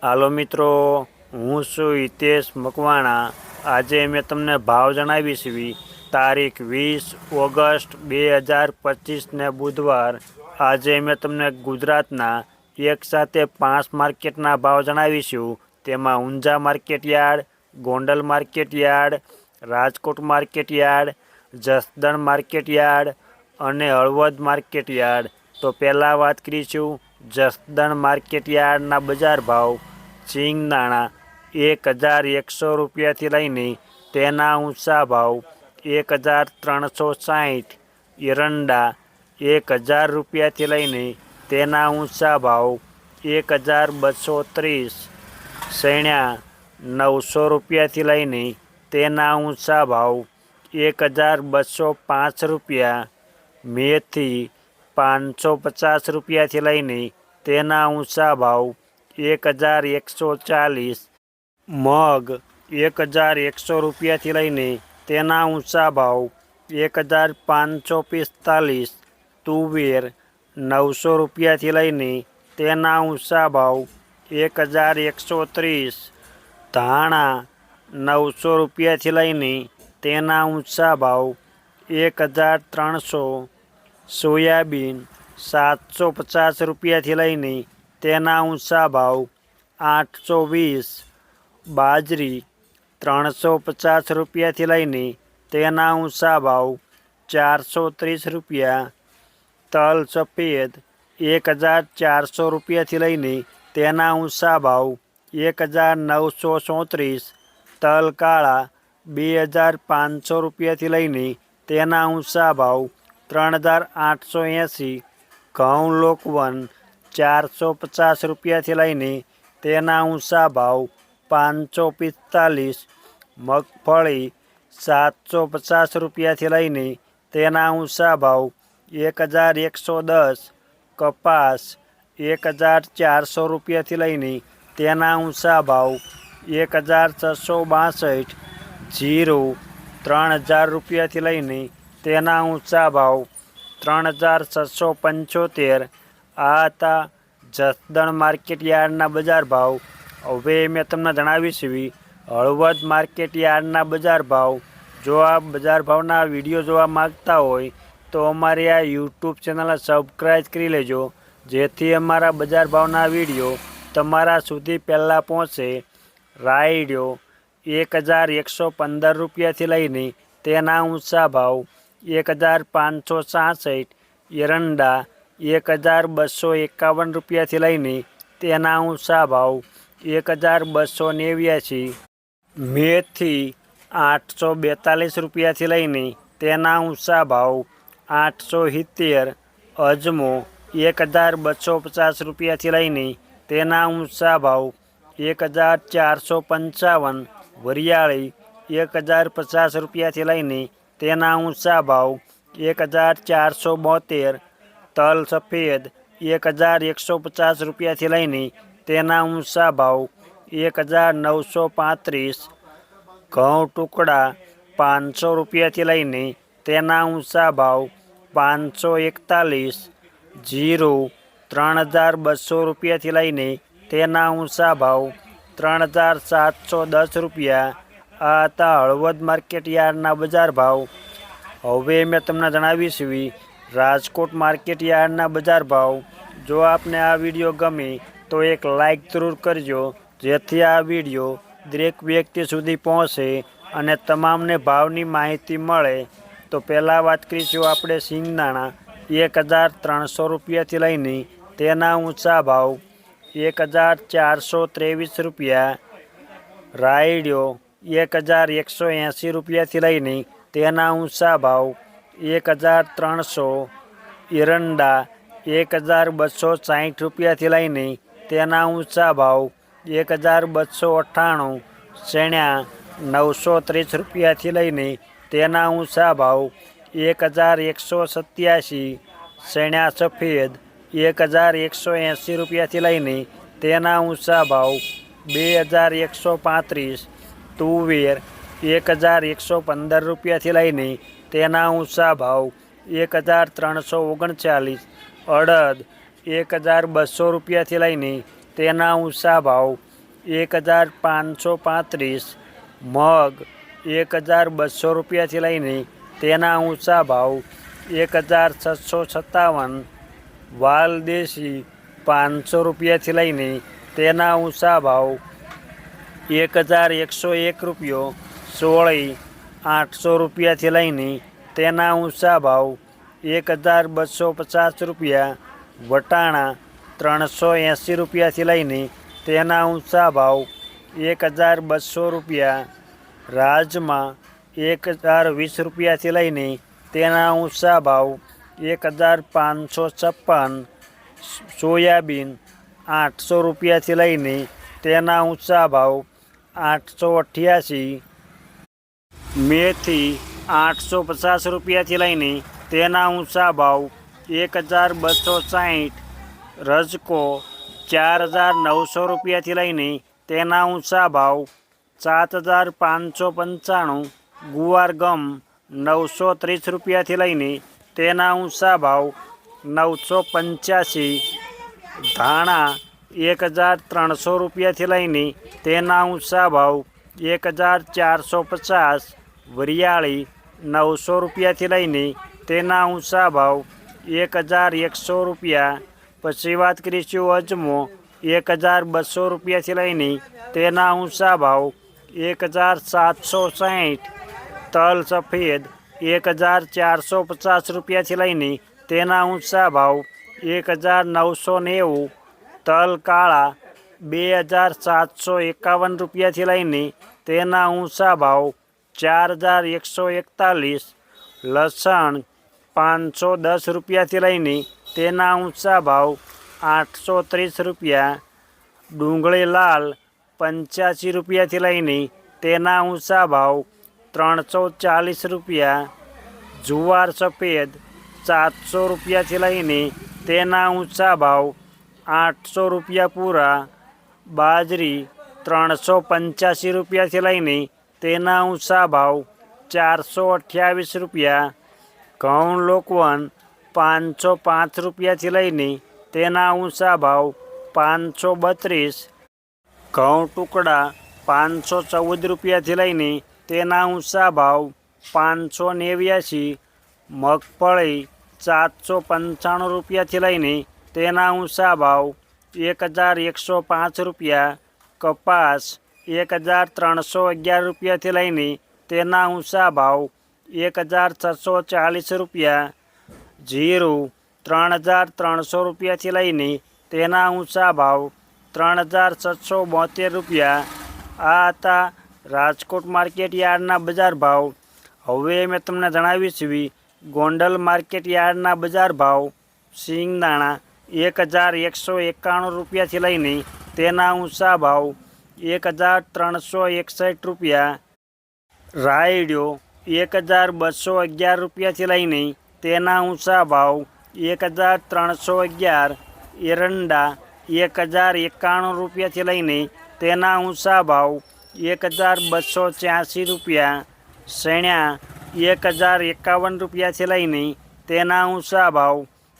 હાલો મિત્રો, હું છું હિતેશ મકવાણા। આજે મેં તમને ભાવ જણાવીશ તારીખ 20 ઓગસ્ટ 2025 ને બુધવાર। આજે મેં તમને ગુજરાતના એક સાથે 5 માર્કેટના ભાવ જણાવીશું। તેમાં Unjha market yard, Gondal market yard, Rajkot market yard, Jasdan market yard અને હળવદ માર્કેટયાર્ડ। તો પહેલાં વાત કરીશું જસદણ માર્કેટયાર્ડના બજાર ભાવ। સિંગદાણા 1100 રૂપિયાથી લઈને તેના ઊંચા ભાવ 1360। એરંડા 1000 રૂપિયાથી લઈને તેના ઊંચા ભાવ 1230। સૈણા 900 રૂપિયાથી લઈને તેના ઊંચા ભાવ 1205 રૂપિયા। મેથી 550 રૂપિયાથી લઈને તેના ઊંચા ભાવ 1140। મગ 1100 રૂપિયાથી લઈને તેના ઊંચા ભાવ 1545। તુવેર 900 રૂપિયાથી લઈને તેના ઊંચા ભાવ 1130। ધાણા 900 રૂપિયાથી લઈને તેના ઊંચા ભાવ 1300। સોયાબીન 750 રૂપિયાથી લઈને તેના ઊંચા ભાવ 820। બાજરી 350 રૂપિયાથી લઈને તેના ઊંચા ભાવ 430 રૂપિયા। તલ સફેદ 1400 રૂપિયાથી લઈને તેના ઊંચા ભાવ 1934। તલ કાળા 2500 રૂપિયાથી લઈને તેના ઊંચા ભાવ 3880। ઘઉં લોકવન 450 રૂપિયાથી લઈને તેના ઊંચા ભાવ 545। મગફળી 750 રૂપિયાથી લઈને તેના ઊંચા ભાવ 1110। કપાસ 1400 રૂપિયાથી લઈને તેના ઊંચા ભાવ 1662। જીરું 3000 રૂપિયાથી લઈને તેના ઊંચા ભાવ 3675। આ હતા જસદણ માર્કેટયાર્ડના બજાર ભાવ। હવે મેં તમને જણાવીશ હળવદ માર્કેટયાર્ડના બજાર ભાવ। જો આ બજાર ભાવના વિડીયો જોવા માગતા હોય તો અમારી આ યુટ્યુબ ચેનલને સબસ્ક્રાઈબ કરી લેજો, જેથી અમારા બજાર ભાવના વિડીયો તમારા સુધી પહેલાં પહોંચે। રાયડો 1115 રૂપિયાથી લઈને તેના ઊંચા ભાવ 1566। એરંડા 1251 રૂપિયાથી લઈને તેના ઊંચા ભાવ 1289। મેથી 842 રૂપિયાથી લઈને તેના ઊંચા ભાવ 870। અજમો 1250 રૂપિયાથી લઈને તેના ઊંચા ભાવ 1455। વરિયાળી 1050 રૂપિયાથી લઈને તેના ઊંચા ભાવ 1472। તલ સફેદ 1150 રૂપિયાથી લઈને તેના ઊંચા ભાવ 1935। ઘઉં ટુકડા 500 રૂપિયાથી લઈને તેના ઊંચા ભાવ 541। જીરું 3200 રૂપિયાથી લઈને તેના ઊંચા ભાવ 3710 રૂપિયા। આ હતા હળવદ માર્કેટયાર્ડના બજાર ભાવ। હવે મેં તમને જણાવીશ રાજકોટ માર્કેટયાર્ડના બજાર ભાવ। જો આપને આ વિડીયો ગમે તો એક લાઈક જરૂર કરજો, જેથી આ વિડીયો દરેક વ્યક્તિ સુધી પહોંચે અને તમામને ભાવની માહિતી મળે। તો પહેલાં વાત કરીશું આપણે સિંગદાણા 1300 રૂપિયાથી લઈને તેના ઊંચા ભાવ 1423 રૂપિયા। રાયડો 1180 રૂપિયાથી લઈને તેના ઊંચા ભાવ 1300। એરંડા 1260 રૂપિયાથી લઈને તેના ઊંચા ભાવ 1298। ચણા 930 રૂપિયાથી લઈને તેના ઊંચા ભાવ 1187। ચણા સફેદ 1180 રૂપિયાથી લઈને તેના ઊંચા ભાવ 2135। તુવેર 1115 રૂપિયાથી લઈને તેના ઊંચા ભાવ 1339। અડદ 1200 રૂપિયાથી લઈને તેના ઊંચા ભાવ 1535, મગ 1200 રૂપિયાથી લઈને તેના ઊંચા ભાવ 1657, વાલ દેશી 500 રૂપિયાથી લઈને તેના ઊંચા ભાવ 1101 રૂપિયો, સોળી 800 રૂપિયાથી લઈને તેના ઊંચા ભાવ 1250 રૂપિયા, વટાણા 380 રૂપિયાથી લઈને તેના ઊંચા ભાવ 1200 રૂપિયા, રાજમા 1020 રૂપિયાથી લઈને તેના ઊંચા ભાવ 1556, સોયાબીન 800 રૂપિયાથી લઈને તેના ઊંચા ભાવ 888, મેથી 850 રૂપિયાથી લઈને તેના ઊંચા ભાવ 1260, રજકો 4900 રૂપિયાથી લઈને તેના ઊંચા ભાવ 7595, ગુવાર ગમ 930 રૂપિયાથી લઈને તેના ઊંચા ભાવ 985, ધાણા 1300 રૂપિયાથી લઈને તેના ઊંચા ભાવ 1450, વરિયાળી 900 રૂપિયાથી લઈને તેના ઊંચા ભાવ 1100 રૂપિયા. પછી વાત કરીશું અજમો 1200 રૂપિયાથી લઈને તેના ઊંચા ભાવ 1760, તલ સફેદ 1450 રૂપિયાથી લઈને તેના ઊંચા ભાવ 1990, તલ કાળા 2751 રૂપિયાથી લઈને તેના ઊંચા ભાવ 4141, લસણ 510 રૂપિયાથી લઈને તેના ઊંચા ભાવ 830 રૂપિયા, ડુંગળી લાલ 85 રૂપિયાથી લઈને તેના ઊંચા ભાવ 340 રૂપિયા, જુવાર સફેદ 700 રૂપિયાથી લઈને તેના ઊંચા ભાવ 800 રૂપિયા પૂરા, બાજરી 385 રૂપિયાથી લઈને તેના ઊંચા ભાવ 428 રૂપિયા, ઘઉં લોકવન 505 રૂપિયાથી લઈને તેના ઊંચા ભાવ 532, ઘઉં ટુકડા 514 રૂપિયાથી લઈને તેના ઊંચા ભાવ 589, મગફળી 795 રૂપિયાથી લઈને તેના ઊંચા ભાવ 1105 રૂપિયા, કપાસ 1311 રૂપિયાથી લઈને તેના ઊંચા ભાવ 1640 રૂપિયા, જીરું 3300 રૂપિયાથી લઈને તેના ઊંચા ભાવ 3672 રૂપિયા. આ હતા રાજકોટ માર્કેટ યાર્ડના બજાર ભાવ. હવે મેં તમને જણાવીશું ગોંડલ માર્કેટ યાર્ડના બજાર ભાવ. સિંગદાણા 1191 રૂપિયાથી લઈને તેના ઊંચા ભાવ 1361 રૂપિયા, રાયડો 1211 રૂપિયાથી લઈને તેના ઊંચા ભાવ 1311, એરંડા 1091 રૂપિયાથી લઈને તેના ઊંચા ભાવ 1286 રૂપિયા, સણ્યા 1051 રૂપિયાથી લઈને તેના ઊંચા ભાવ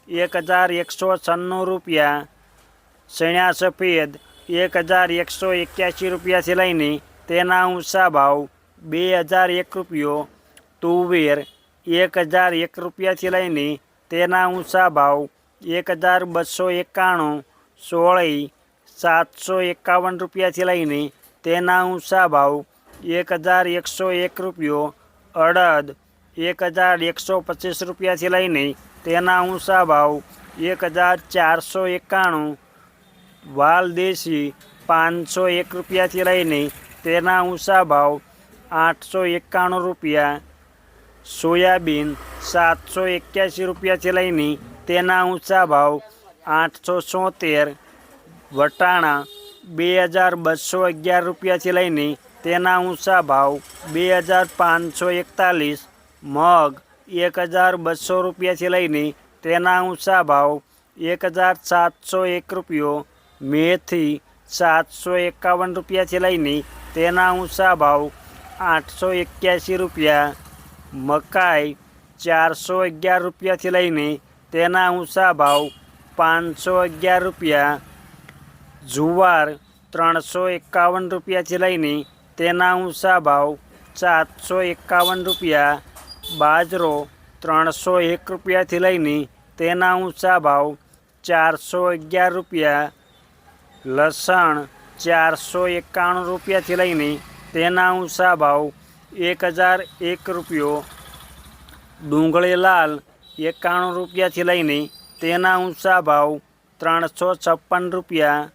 1196 રૂપિયા, સણ્યા સફેદ 1181 રૂપિયાથી લઈને તેના ઊંચા ભાવ 2001 રૂપિયો, તુવેર 1001 રૂપિયાથી લઈને તેના ઊંચા ભાવ 1291, સોળી 751 રૂપિયાથી લઈને તેના ઊંચા ભાવ 1101 રૂપિયો, અડદ 1125 રૂપિયાથી લઈને તેના ઊંચા ભાવ 1491, વાલ દેશી 501 રૂપિયાથી લઈને તેના ઊંચા ભાવ 891 રૂપિયા, સોયાબીન 781 રૂપિયાથી લઈને તેના ઊંચા ભાવ 876, વટાણા 2211 રૂપિયાથી લઈને તેના ઊંચા ભાવ 2541, મગ 1200 રૂપિયાથી લઈને તેના ઊંચા ભાવ 1701 રૂપિયો, મેથી 751 રૂપિયાથી લઈને તેના ઊંચા ભાવ 881 રૂપિયા, મકાઈ 411 રૂપિયાથી લઈને તેના ઊંચા ભાવ 511 રૂપિયા, જુવાર 351 રૂપિયાથી લઈને તેના ઊંચા ભાવ 751 રૂપિયા, બાજરો 301 રૂપિયાથી લઈને તેના ઊંચા ભાવ 411 રૂપિયા, લસણ 491 રૂપિયાથી લઈને તેના ઊંચા ભાવ 1001 રૂપિયો, ડુંગળી લાલ 91 રૂપિયાથી લઈને તેના ઊંચા ભાવ 356 રૂપિયા,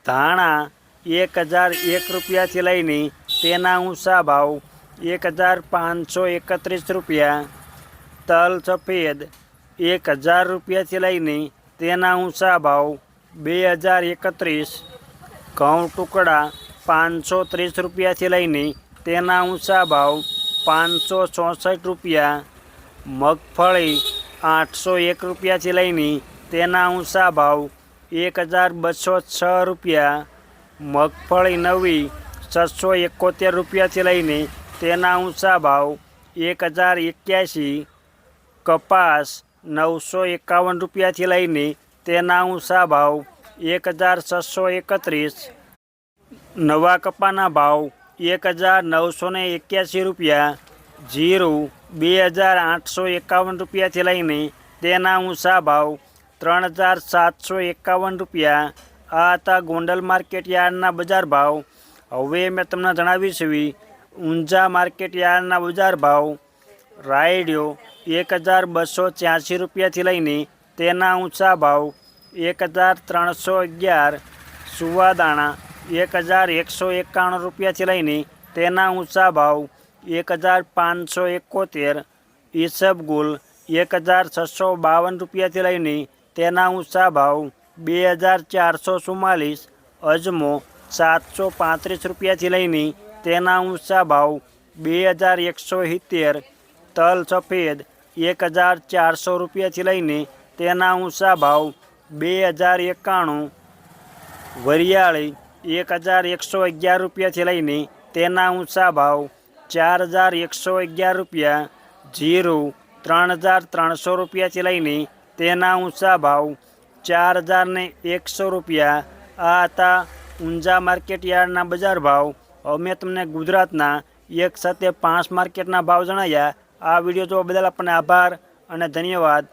ધાણા 1001 રૂપિયાથી લઈને તેના ઊંચા ભાવ 1531 રૂપિયા, તલ સફેદ 1000 રૂપિયાથી લઈને તેના ઊંચા ભાવ 2031, ઘઉં ટુકડા 530 રૂપિયાથી લઈને તેના ઊંચા ભાવ 564 રૂપિયા, મગફળી 801 રૂપિયાથી લઈને તેના ઊંચા ભાવ 1206 રૂપિયા, મગફળી નવી 671 રૂપિયાથી લઈને તેના ઊંચા ભાવ 1081, કપાસ 951 રૂપિયાથી લઈને તેના ઊંચા ભાવ 1631, નવા કપાના ભાવ 1981 રૂપિયા, જીરું 2851 રૂપિયાથી લઈને તેના ઊંચા ભાવ 3751 રૂપિયા. આ હતા ગોંડલ માર્કેટ યાર્ડના બજાર ભાવ. હવે મેં તમને જણાવીશ ઊંઝા માર્કેટ યાર્ડના બજાર ભાવ. રાયડિયો 1286 રૂપિયાથી લઈને તેના ઊંચા ભાવ 1311, સુવાદાણા 1191 રૂપિયાથી લઈને તેના ઊંચા ભાવ 1571, ઈસબગુલ 1652 રૂપિયાથી લઈને તેના ઊંચા ભાવ 2444, અજમો 735 રૂપિયાથી લઈને તેના ઊંચા ભાવ 2170, તલ સફેદ 1400 રૂપિયાથી લઈને તેના ઊંચા ભાવ 2091, વરિયાળી 1111 રૂપિયાથી લઈને તેના ઊંચા ભાવ 4111 રૂપિયા, જીરું 3300 રૂપિયાથી લઈને તેના ઊંચા ભાવ 4100 રૂપિયા. આ હતા ઊંઝા માર્કેટ યાર્ડના બજાર ભાવ. હવે મેં તમને ગુજરાતના એક સાથે 5 માર્કેટના ભાવ જણાવ્યા. આ વિડીયો જોવા બદલ આપણને આભાર અને ધન્યવાદ.